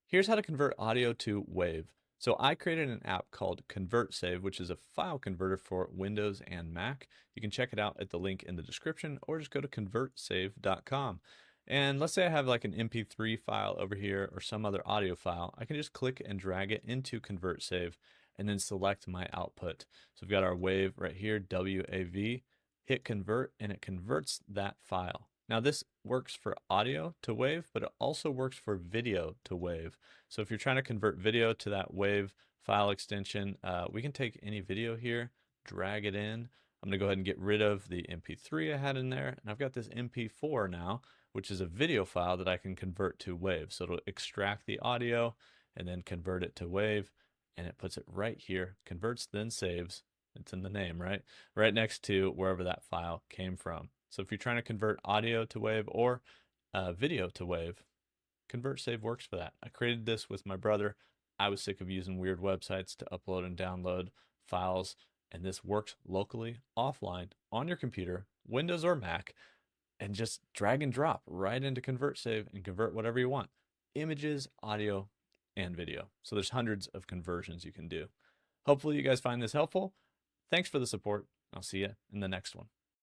Here's how to convert audio to WAV. So I created an app called ConvertSave, which is a file converter for Windows and Mac. You can check it out at the link in the description or just go to convertsave.com. And let's say I have like an MP3 file over here or some other audio file. I can just click and drag it into ConvertSave and then select my output. So we've got our WAV right here, WAV, hit convert, and it converts that file. Now this works for audio to WAV, but it also works for video to WAV. So if you're trying to convert video to that WAV file extension, we can take any video here, drag it in. I'm gonna go ahead and get rid of the MP3 I had in there, and I've got this MP4 now, which is a video file that I can convert to WAV. So it'll extract the audio and then convert it to WAV, and it puts it right here, converts, then saves. It's in the name, right? Right next to wherever that file came from. So if you're trying to convert audio to WAV or video to WAV, ConvertSave works for that. I created this with my brother. I was sick of using weird websites to upload and download files, and this works locally, offline, on your computer, Windows or Mac, and just drag and drop right into ConvertSave and convert whatever you want. Images, audio, and video. So there's hundreds of conversions you can do. Hopefully you guys find this helpful. Thanks for the support. I'll see you in the next one.